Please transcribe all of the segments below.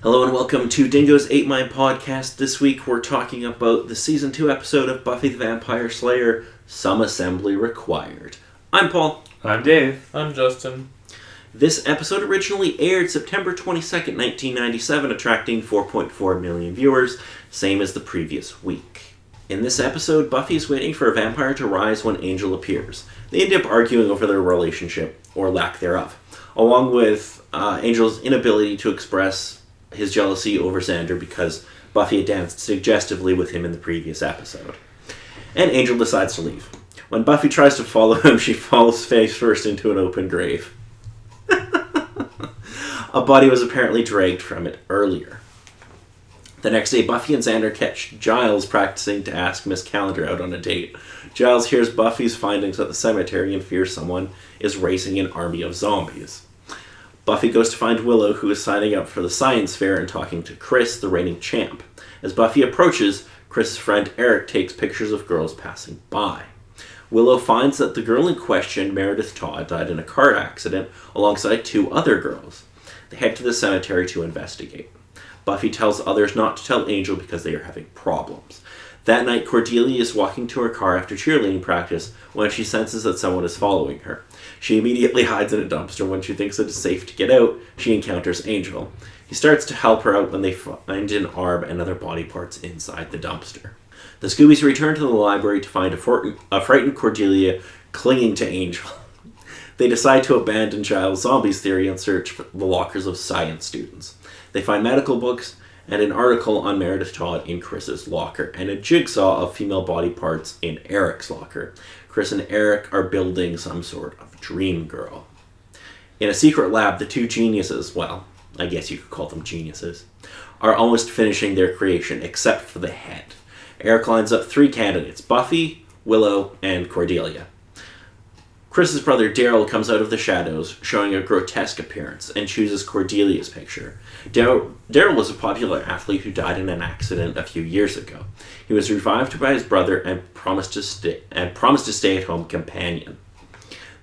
Hello and welcome to Dingoes 8 Mind Podcast. This week we're talking about the Season 2 episode of Buffy the Vampire Slayer, Some Assembly Required. I'm Paul. I'm Dave. I'm Justin. This episode originally aired September 22nd, 1997, attracting 4.4 million viewers, same as the previous week. In this episode, Buffy is waiting for a vampire to rise when Angel appears. They end up arguing over their relationship, or lack thereof, along with Angel's inability to express his jealousy over Xander because Buffy had danced suggestively with him in the previous episode. And Angel decides to leave. When Buffy tries to follow him, she falls face first into an open grave. A body was apparently dragged from it earlier. The next day, Buffy and Xander catch Giles practicing to ask Miss Calendar out on a date. Giles hears Buffy's findings at the cemetery and fears someone is raising an army of zombies. Buffy goes to find Willow, who is signing up for the science fair and talking to Chris, the reigning champ. As Buffy approaches, Chris's friend Eric takes pictures of girls passing by. Willow finds that the girl in question, Meredith Todd, died in a car accident alongside two other girls. They head to the cemetery to investigate. Buffy tells others not to tell Angel because they are having problems. That night, Cordelia is walking to her car after cheerleading practice when she senses that someone is following her. She immediately hides in a dumpster. When she thinks it is safe to get out, she encounters Angel. He starts to help her out when they find an arm and other body parts inside the dumpster. The Scoobies return to the library to find a frightened Cordelia clinging to Angel. They decide to abandon Giles' zombies theory and search for the lockers of science students. They find medical books and an article on Meredith Todd in Chris's locker, and a jigsaw of female body parts in Eric's locker. Chris and Eric are building some sort of dream girl. In a secret lab, the two geniuses, well, I guess you could call them geniuses, are almost finishing their creation, except for the head. Eric lines up three candidates: Buffy, Willow, and Cordelia. Chris's brother Daryl comes out of the shadows, showing a grotesque appearance, and chooses Cordelia's picture. Daryl was a popular athlete who died in an accident a few years ago. He was revived by his brother and promised to stay-at-home companion.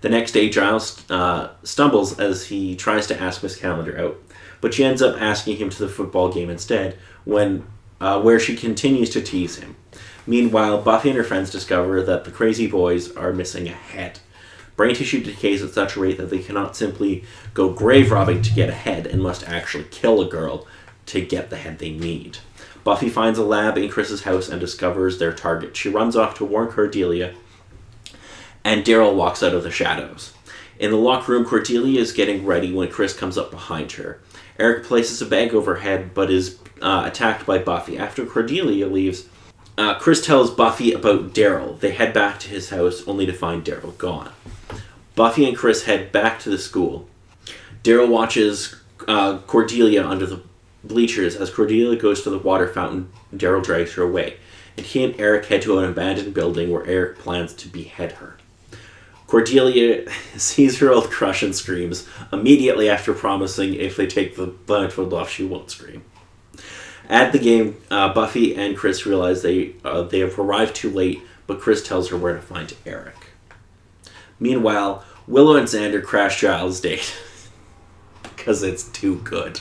The next day, Giles stumbles as he tries to ask Miss Calendar out, but she ends up asking him to the football game instead, where she continues to tease him. Meanwhile, Buffy and her friends discover that the crazy boys are missing a head. Brain tissue decays at such a rate that they cannot simply go grave robbing to get a head and must actually kill a girl to get the head they need. Buffy finds a lab in Chris's house and discovers their target. She runs off to warn Cordelia, and Daryl walks out of the shadows. In the locked room, Cordelia is getting ready when Chris comes up behind her. Eric places a bag over her head but is attacked by Buffy. After Cordelia leaves, Chris tells Buffy about Daryl. They head back to his house only to find Daryl gone. Buffy and Chris head back to the school. Daryl watches Cordelia under the bleachers. As Cordelia goes to the water fountain, Daryl drags her away, and he and Eric head to an abandoned building where Eric plans to behead her. Cordelia sees her old crush and screams, immediately after promising if they take the blindfold off she won't scream. At the game, Buffy and Chris realize they have arrived too late, but Chris tells her where to find Eric. Meanwhile, Willow and Xander crash Giles' date because it's too good.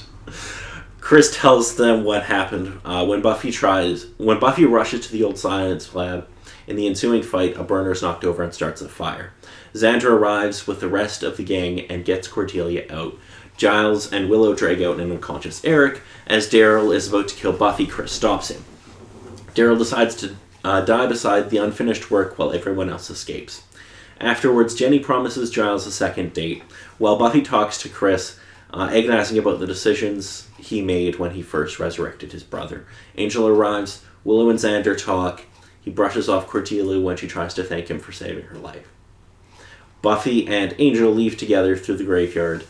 Chris tells them what happened when Buffy rushes to the old science lab. In the ensuing fight, a burner is knocked over and starts a fire. Xander arrives with the rest of the gang and gets Cordelia out. Giles and Willow drag out an unconscious Eric. As Daryl is about to kill Buffy, Chris stops him. Daryl decides to die beside the unfinished work while everyone else escapes. Afterwards, Jenny promises Giles a second date, while Buffy talks to Chris, agonizing about the decisions he made when he first resurrected his brother. Angel arrives, Willow and Xander talk. He brushes off Cordelia when she tries to thank him for saving her life. Buffy and Angel leave together through the graveyard.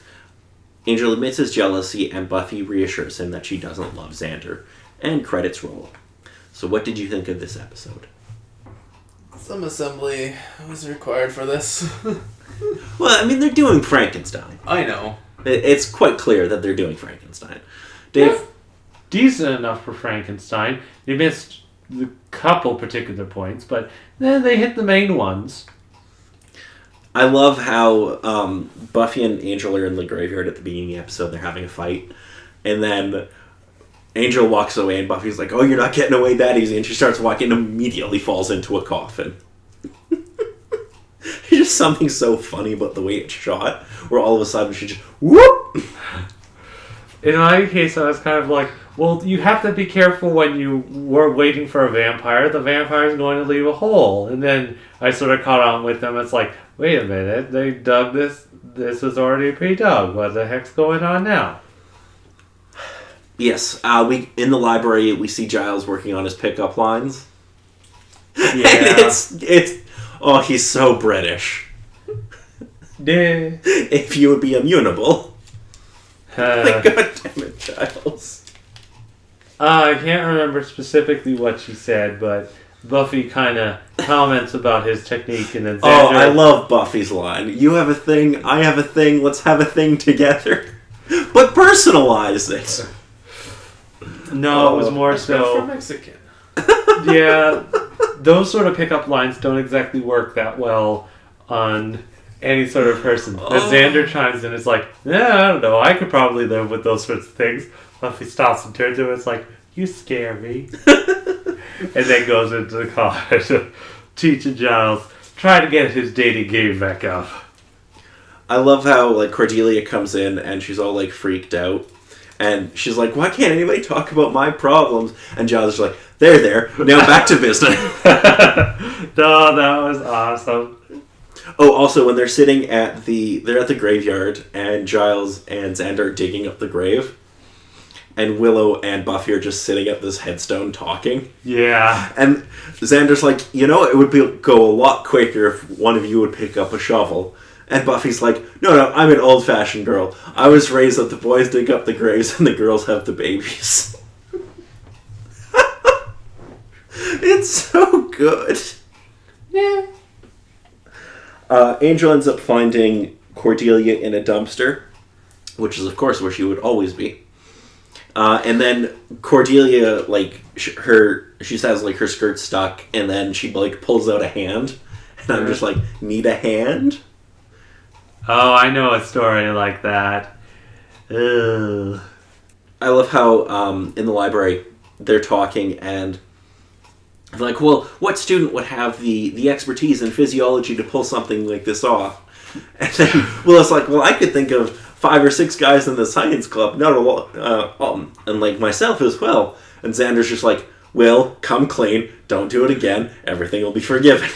Angel admits his jealousy, and Buffy reassures him that she doesn't love Xander. And credits roll. So what did you think of this episode? Some assembly was required for this. Well, I mean, they're doing Frankenstein. I know. It's quite clear that they're doing Frankenstein. Dave? Yeah, decent enough for Frankenstein. They missed a couple particular points, but then they hit the main ones. I love how Buffy and Angel are in the graveyard at the beginning of the episode. They're having a fight. And then Angel walks away, and Buffy's like, "Oh, you're not getting away that easy." And she starts walking, and immediately falls into a coffin. There's just something so funny about the way it's shot, where all of a sudden she just whoop. In my case, I was kind of like, well, you have to be careful when you were waiting for a vampire. The vampire is going to leave a hole. And then I sort of caught on with them. It's like, wait a minute, they dug this. This was already pre-dug. What the heck's going on now? Yes, we in the library we see Giles working on his pickup lines. Yeah, And it's oh, he's so British. yeah. If you would be immutable. Like, God damn it, Giles. I can't remember specifically what she said, but Buffy kind of comments about his technique, and then Xander... Oh, I love Buffy's line. You have a thing, I have a thing, let's have a thing together. But personalize it. No, it was more That's good for so... Mexican. Yeah, those sort of pickup lines don't exactly work that well on any sort of person. But Xander chimes in, it's like, yeah, I don't know, I could probably live with those sorts of things. Buffy stops and turns to him, it's like, you scare me. And then goes into the car to teach Giles, try to get his dating game back up. I love how, like, Cordelia comes in and she's all, like, freaked out. And she's like, why can't anybody talk about my problems? And Giles is like, there, now back to business. No, that was awesome. Oh, also, when they're sitting at the graveyard, and Giles and Xander are digging up the grave, and Willow and Buffy are just sitting at this headstone talking. Yeah. And Xander's like, it would go a lot quicker if one of you would pick up a shovel. And Buffy's like, no, I'm an old-fashioned girl. I was raised that the boys dig up the graves and the girls have the babies. It's so good. Yeah. Angel ends up finding Cordelia in a dumpster, which is, of course, where she would always be. And then Cordelia, like, she has, like, her skirt stuck, and then she, like, pulls out a hand. And I'm just like, need a hand? Oh, I know a story like that. Ugh. I love how, in the library, they're talking, and they're like, well, what student would have the expertise in physiology to pull something like this off? And then Willow's like, well, I could think of 5 or 6 guys in the science club, not a lot, and like myself as well. And Xander's just like, Will, come clean, don't do it again, everything will be forgiven.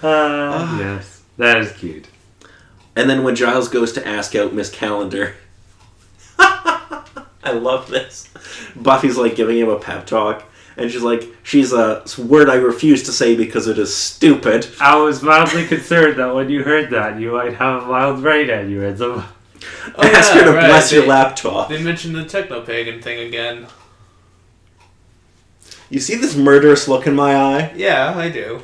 Yes, that is cute. And then when Giles goes to ask out Miss Calendar, I love this. Buffy's like giving him a pep talk, and she's a word I refuse to say because it is stupid. I was mildly concerned that when you heard that, you might have a mild brain aneurysm. Ask her to bless your laptop. They mentioned the techno-pagan thing again. You see this murderous look in my eye? Yeah, I do.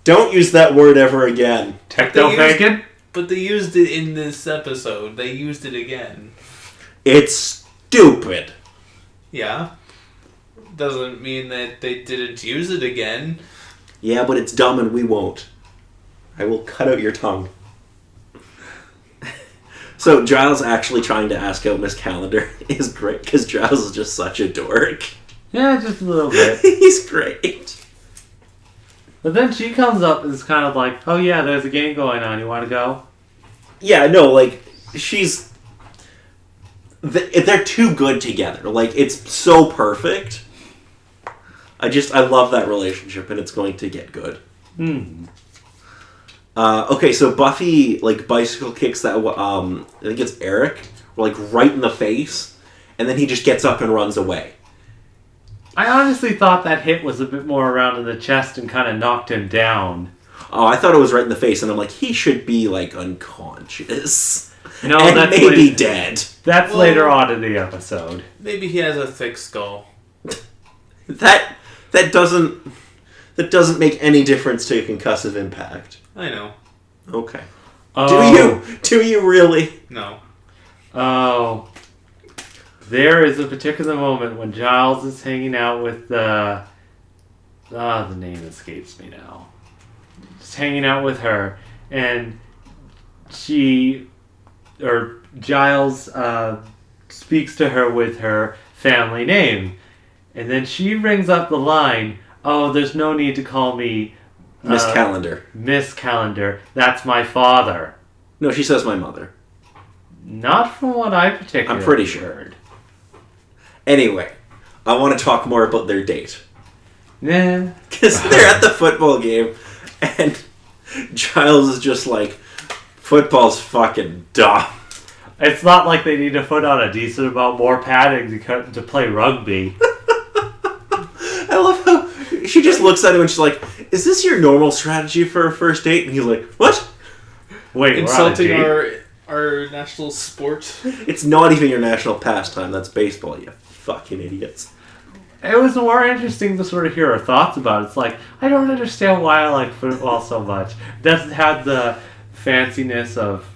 Don't use that word ever again. Techno-pagan? But they used it in this episode. They used it again. It's stupid. Yeah. Doesn't mean that they didn't use it again. Yeah, but it's dumb and we won't. I will cut out your tongue. So Giles actually trying to ask out Miss Calendar is great because Giles is just such a dork. Yeah, just a little bit. He's great. But then she comes up and is kind of like, oh yeah, there's a game going on, you want to go? Yeah, no, like, they're too good together. Like, it's so perfect. I love that relationship, and it's going to get good. Okay, so Buffy, like, bicycle kicks that, I think it's Eric, like, right in the face, and then he just gets up and runs away. I honestly thought that hit was a bit more around in the chest and kind of knocked him down. Oh, I thought it was right in the face, and I'm like, he should be, like, unconscious. No, and that's maybe dead. That's later on in the episode. Maybe he has a thick skull. That doesn't make any difference to concussive impact. I know. Okay. Oh. Do you really? No. Oh. There is a particular moment when Giles is hanging out with the name escapes me now. Just hanging out with her, and Giles speaks to her with her family name. And then she brings up the line, "Oh, there's no need to call me Miss Calendar. Miss Calendar. That's my father." No, she says my mother. Not from what I particularly I'm pretty sure. heard. Anyway, I want to talk more about their date. Yeah. Because they're at the football game, and Giles is just like, football's fucking dumb. It's not like they need to put on a decent amount more padding to play rugby. I love how she just looks at him and she's like, "Is this your normal strategy for a first date?" And he's like, "What?" Wait, insulting we're on a date? our national sport. It's not even your national pastime. That's baseball, you fucking idiots. It was more interesting to sort of hear her thoughts about it. It's like, I don't understand why I like football so much. It doesn't have the fanciness of...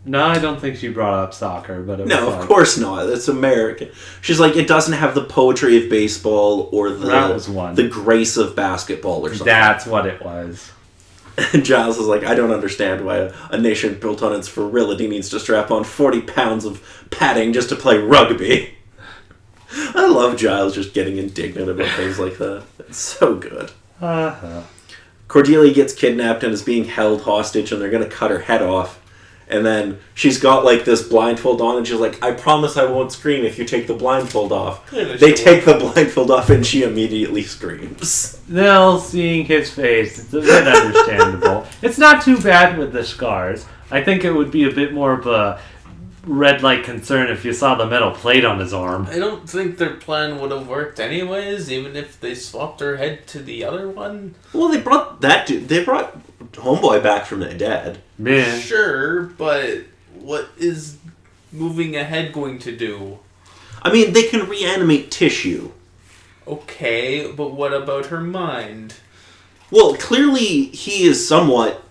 No, I don't think she brought up soccer, but it was No, of course not. It's American. She's like, it doesn't have the poetry of baseball or That was one. the grace of basketball or something. That's what it was. And Giles is like, I don't understand why a nation built on its virility needs to strap on 40 pounds of padding just to play rugby. I love Giles just getting indignant about things like that. It's so good. Uh-huh. Cordelia gets kidnapped and is being held hostage, and they're going to cut her head off. And then she's got like this blindfold on, and she's like, "I promise I won't scream if you take the blindfold off." Yeah, they take the blindfold off, and she immediately screams. Now, seeing his face, it's a bit understandable. It's not too bad with the scars. I think it would be a bit more of a red light concern if you saw the metal plate on his arm. I don't think their plan would have worked anyways, even if they swapped her head to the other one. Well, they brought Homeboy back from the dead. Man. Sure, but what is moving a head going to do? I mean, they can reanimate tissue. Okay, but what about her mind? Well, clearly he is somewhat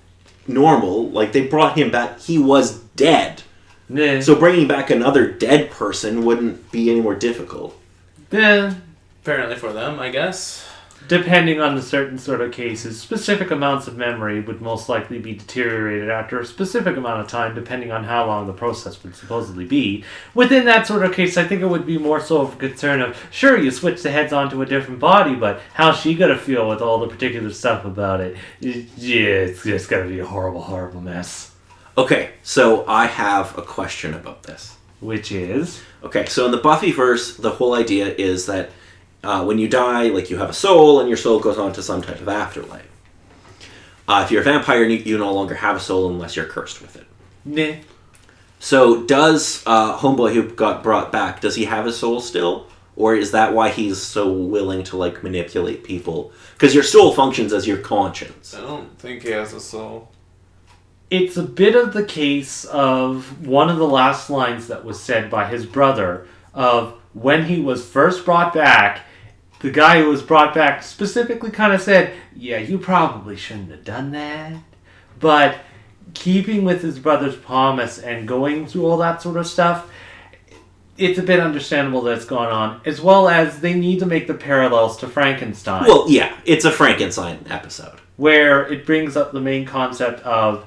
normal. Like, they brought him back. He was dead. Yeah. So bringing back another dead person wouldn't be any more difficult. Yeah. Apparently for them, I guess. Depending on the certain sort of cases, specific amounts of memory would most likely be deteriorated after a specific amount of time, depending on how long the process would supposedly be. Within that sort of case, I think it would be more so of a concern of, sure, you switch the heads onto a different body, but how's she going to feel with all the particular stuff about it? Yeah, it's just going to be a horrible, horrible mess. Okay, so I have a question about this. Which is? Okay, so in the Buffyverse, the whole idea is that when you die, like, you have a soul, and your soul goes on to some type of afterlife. If you're a vampire, you no longer have a soul unless you're cursed with it. Nah. So does Homeboy who got brought back, does he have his soul still? Or is that why he's so willing to, like, manipulate people? Because your soul functions as your conscience. I don't think he has a soul. It's a bit of the case of one of the last lines that was said by his brother of when he was first brought back, the guy who was brought back specifically kind of said, yeah, you probably shouldn't have done that. But keeping with his brother's promise and going through all that sort of stuff, it's a bit understandable that's gone on, as well as they need to make the parallels to Frankenstein. Well, yeah, it's a Frankenstein episode. Where it brings up the main concept of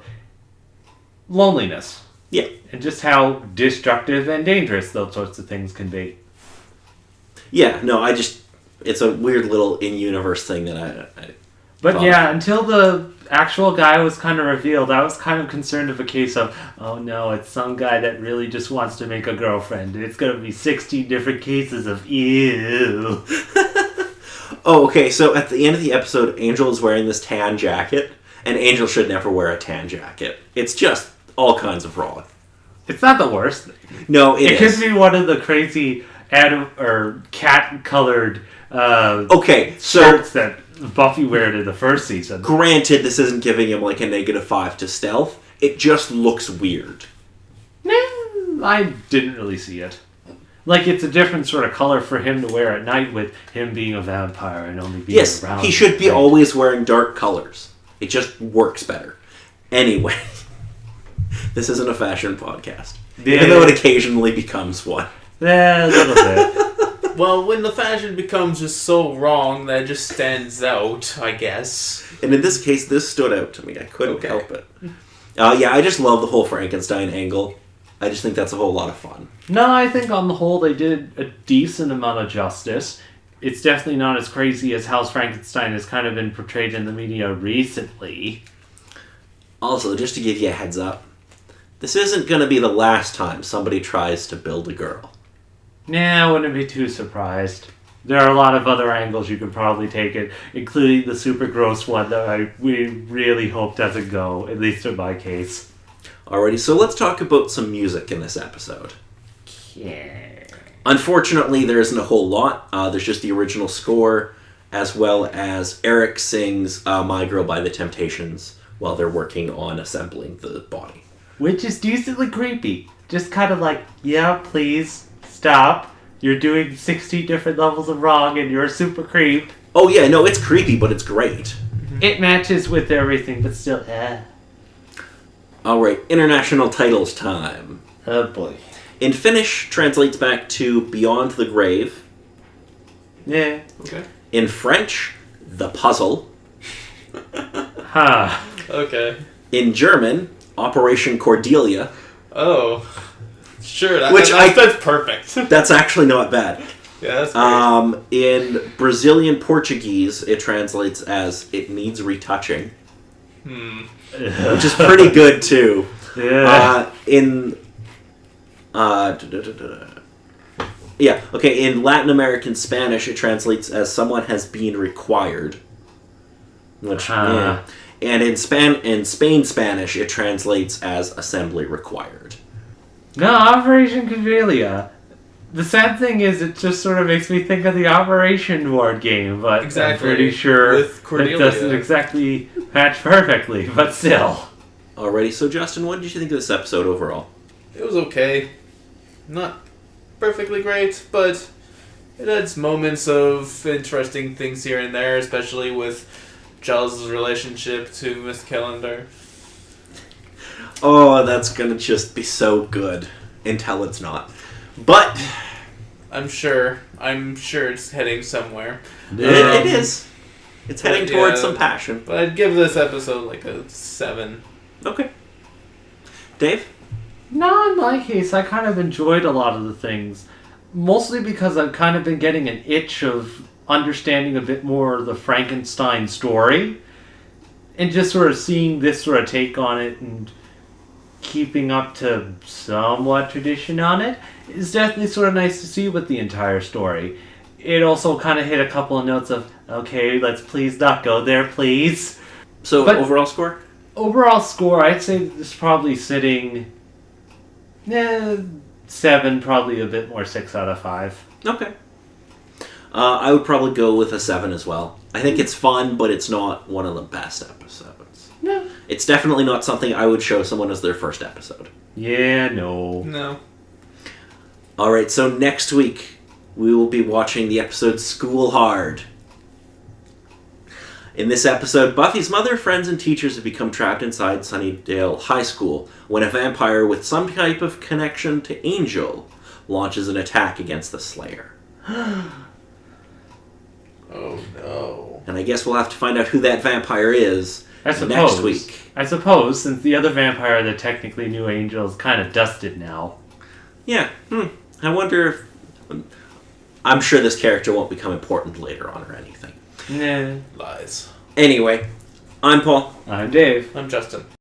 loneliness. Yeah. And just how destructive and dangerous those sorts of things can be. Yeah, no, it's a weird little in-universe thing that I But yeah, until the actual guy was kind of revealed, I was kind of concerned of a case of, oh no, it's some guy that really just wants to make a girlfriend. It's going to be 16 different cases of ew. Oh, okay, so at the end of the episode, Angel is wearing this tan jacket, and Angel should never wear a tan jacket. It's just all kinds of wrong. It's not the worst thing. No, it could be one of the crazy cat-colored okay, so shirts that Buffy wore in the first season. Granted, this isn't giving him like a -5 to stealth. It just looks weird. I didn't really see it. Like, it's a different sort of color for him to wear at night with him being a vampire and only being Yes, around. he should be always wearing dark colors. It just works better. Anyway, this isn't a fashion podcast. Yeah. Even though it occasionally becomes one. Yeah, a little bit. Well, when the fashion becomes just so wrong, that just stands out, I guess. And in this case, this stood out to me. I couldn't help it. Yeah, I just love the whole Frankenstein angle. I just think that's a whole lot of fun. No, I think on the whole they did a decent amount of justice. It's definitely not as crazy as House Frankenstein has kind of been portrayed in the media recently. Also, just to give you a heads up, this isn't going to be the last time somebody tries to build a girl. Nah, I wouldn't be too surprised. There are a lot of other angles you could probably take it, including the super gross one that we really hope doesn't go, at least in my case. Alrighty, so let's talk about some music in this episode. Yeah. Unfortunately, there isn't a whole lot. There's just the original score, as well as Eric sings My Girl by the Temptations while they're working on assembling the body. Which is decently creepy. Just kind of like, yeah, please, stop. You're doing 60 different levels of wrong and you're a super creep. Oh yeah, no, it's creepy, but it's great. It matches with everything, but still, Alright, international titles time. Oh boy. In Finnish, translates back to Beyond the Grave. Yeah. Okay. In French, The Puzzle. Huh. Okay. In German, Operation Cordelia. Oh. Sure, that's perfect. That's actually not bad. Yeah, that's great. In Brazilian Portuguese, it translates as It Needs Retouching. Which is pretty good, too. Yeah. In Latin American Spanish, it translates as Someone Has Been Required. Which, yeah. And in Spain Spanish, it translates as Assembly Required. No, Operation Cordelia. The sad thing is, it just sort of makes me think of the Operation board game, but exactly. I'm pretty sure With Cordelia. it doesn't exactly match perfectly, but still. Alrighty, so Justin, what did you think of this episode overall? It was okay. Not perfectly great, but it had its moments of interesting things here and there, especially with Giles' relationship to Miss Calendar. Oh, that's gonna just be so good until it's not. But I'm sure it's heading somewhere. It is. It's heading towards some passion. But I'd give this episode like a 7. Okay. Dave? No, in my case, I kind of enjoyed a lot of the things. Mostly because I've kind of been getting an itch of understanding a bit more of the Frankenstein story. And just sort of seeing this sort of take on it and keeping up to somewhat tradition on it is definitely sort of nice to see with the entire story. It also kind of hit a couple of notes of, okay, let's please not go there, please. So, But overall score? Overall score, I'd say it's probably sitting 7, probably a bit more 6 out of 5. Okay. I would probably go with a 7 as well. I think it's fun, but it's not one of the best episodes. No. It's definitely not something I would show someone as their first episode. Yeah, no. No. Alright, so next week, we will be watching the episode School Hard. In this episode, Buffy's mother, friends, and teachers have become trapped inside Sunnydale High School when a vampire with some type of connection to Angel launches an attack against the Slayer. Oh no. And I guess we'll have to find out who that vampire is next week. I suppose, since the other vampire that technically knew Angel is kind of dusted now. Yeah, I wonder if... I'm sure this character won't become important later on or anything. Nah. Lies. Anyway, I'm Paul. I'm Dave. I'm Justin.